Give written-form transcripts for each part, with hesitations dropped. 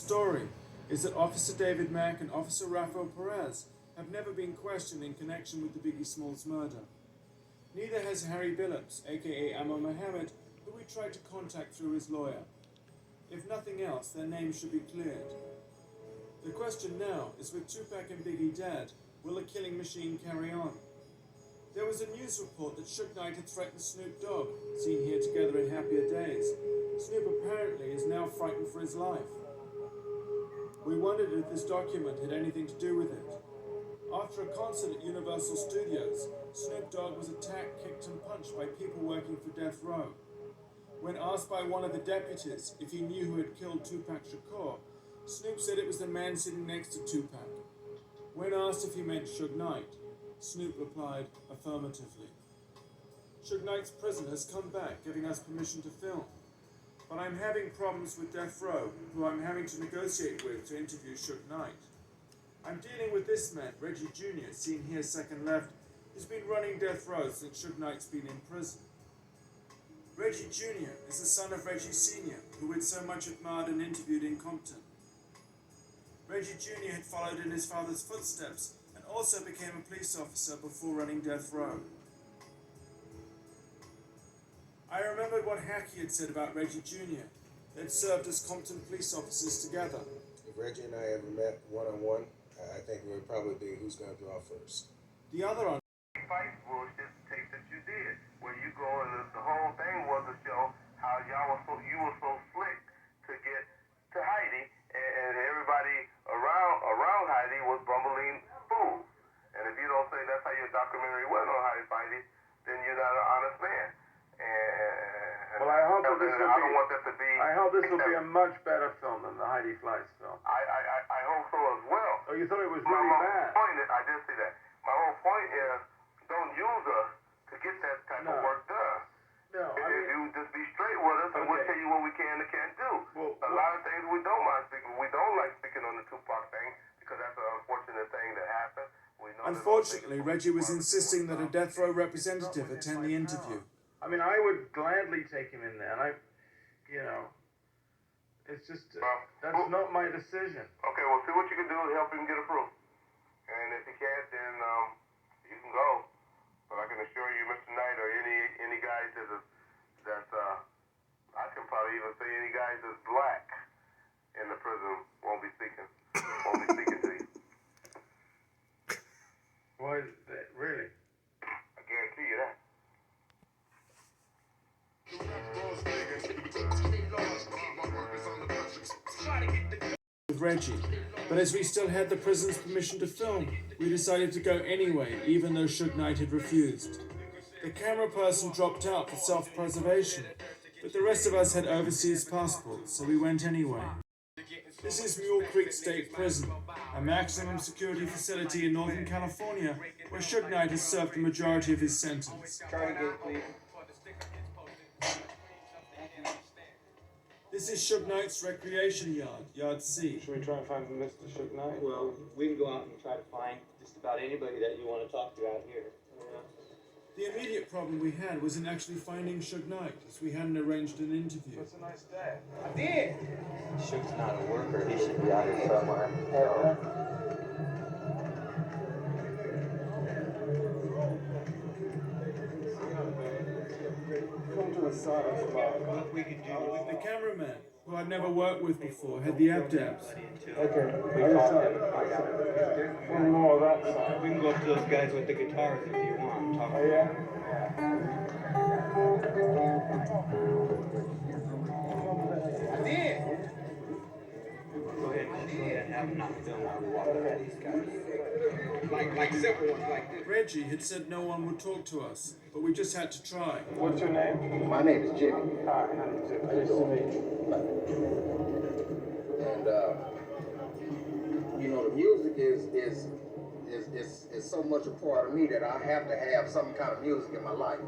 story is that Officer David Mack and Officer Rafael Perez have never been questioned in connection with the Biggie Smalls murder. Neither has Harry Billups, aka Ammar Mohammed, who we tried to contact through his lawyer. If nothing else, their names should be cleared. The question now is, with Tupac and Biggie dead, will the killing machine carry on? There was a news report that Suge Knight had threatened Snoop Dogg, seen here together in happier days. Snoop apparently is now frightened for his life. We wondered if this document had anything to do with it. After a concert at Universal Studios, Snoop Dogg was attacked, kicked and punched by people working for Death Row. When asked by one of the deputies if he knew who had killed Tupac Shakur, Snoop said it was the man sitting next to Tupac. When asked if he meant Suge Knight, Snoop replied affirmatively. Suge Knight's prison has come back, giving us permission to film. But I'm having problems with Death Row, who I'm having to negotiate with to interview Suge Knight. I'm dealing with this man, Reggie Jr., seen here second left, who's been running Death Row since Suge Knight's been in prison. Reggie Jr. is the son of Reggie Sr., who we'd so much admired and interviewed in Compton. Reggie Jr. had followed in his father's footsteps and also became a police officer before running Death Row. I remembered what Hackey had said about Reggie Jr. They'd served as Compton police officers together. If Reggie and I ever met one-on-one, I think it would probably be who's going to draw first. The other on fight bullshit tape that you did, where you go and the whole thing was to show how you were so slick to get to Heidi, and everybody around Heidi was bumbling fools. And if you don't say that's how your documentary went on Heidi, then you're not an honest man. And well, I hope that this I don't want that to be. I hope this will be a much better film than the Heidi Fleiss film. I hope so as well. Oh, you thought it was really bad? I did see that. My whole point is, don't use us to get that type of work done. No, I mean, you just be straight with us, and we'll tell you what we can and can't do. Well, a lot of things we don't mind speaking. We don't like speaking on the Tupac thing because that's an unfortunate thing that happened. Unfortunately, Reggie was insisting that a Death Row representative attend the interview. I mean, I would gladly take him in there, and it's just, that's not my decision. Okay, well, see what you can do to help him get approved. And if he can't, then you can go. But I can assure you, Mr. Knight, or any guys that's I can probably even say any guys that's black in the prison won't be speaking to you. Why, really? I guarantee you that. With Reggie, but as we still had the prison's permission to film, we decided to go anyway, even though Suge Knight had refused. The camera person dropped out for self-preservation, but the rest of us had overseas passports, so we went anyway. This is Mule Creek State Prison, a maximum security facility in Northern California, where Suge Knight has served the majority of his sentence. This is Suge Knight's recreation yard, Yard C. Should we try and find Mr. Suge Knight? Well, we can go out and try to find just about anybody that you want to talk to out here. The immediate problem we had was in actually finding Suge Knight, as we hadn't arranged an interview. It's a nice day. I did! Suge's not a worker, he should be out here somewhere. Come to the side of the bar. What we could do... The cameraman, who I'd never worked with before, had the abdabs. Okay. We called them and find out. One more of that side. We can go up to those guys with the guitars if you want and talk to them. Yeah? I did! Go ahead and have them not film while we walk around these guys. Like simple ones like this. Reggie had said no one would talk to us, but we just had to try. What's your name? My name is Jimmy. Hi, nice to meet you. And, the music is so much a part of me that I have to have some kind of music in my life.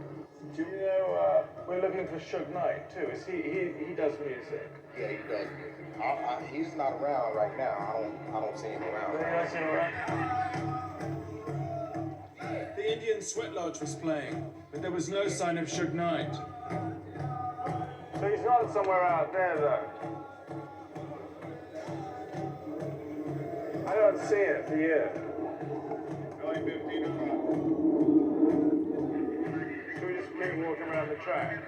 Do you know, we're looking for Suge Knight, too. He does music. Yeah, he does music. He's not around right now. I don't see him around. That's all right. The Indian Sweat Lodge was playing, but there was no sign of Suge Knight. So he's not somewhere out there, though. can't see it for you. Only 15 o'clock. Should we just keep walking around the track?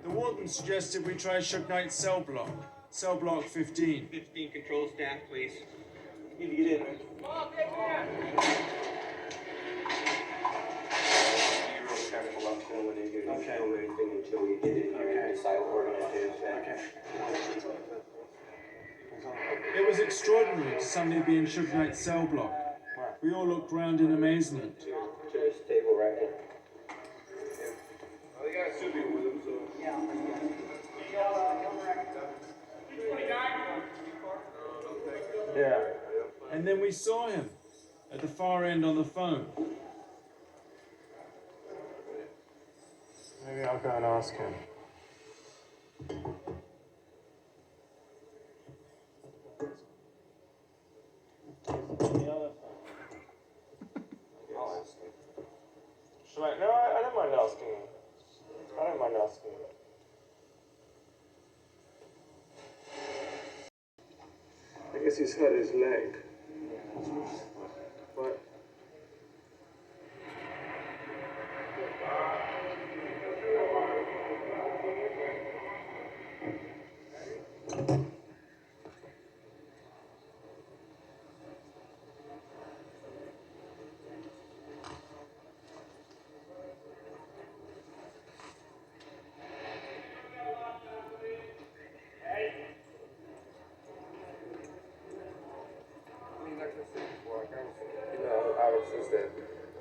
The warden suggested we try Suge Knight's cell block 15. 15 control staff, please. You need to get in. Be real careful up there when you don't film anything until we get in here and decide what we're gonna do. Okay. It was extraordinary to suddenly be in Suge Knight's cell block. We all looked round in amazement. To this table right here. Well, the guy should be with him, so. Yeah. And then we saw him at the far end on the phone. Maybe I'll go and ask him. Should I? No, I don't mind asking him. I don't mind asking him. I guess he's hurt his leg. But Alex is that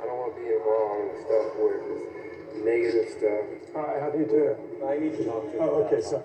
I don't want to be involved in stuff where it's negative stuff. how do you do it? I need to talk to you. Oh, okay, so.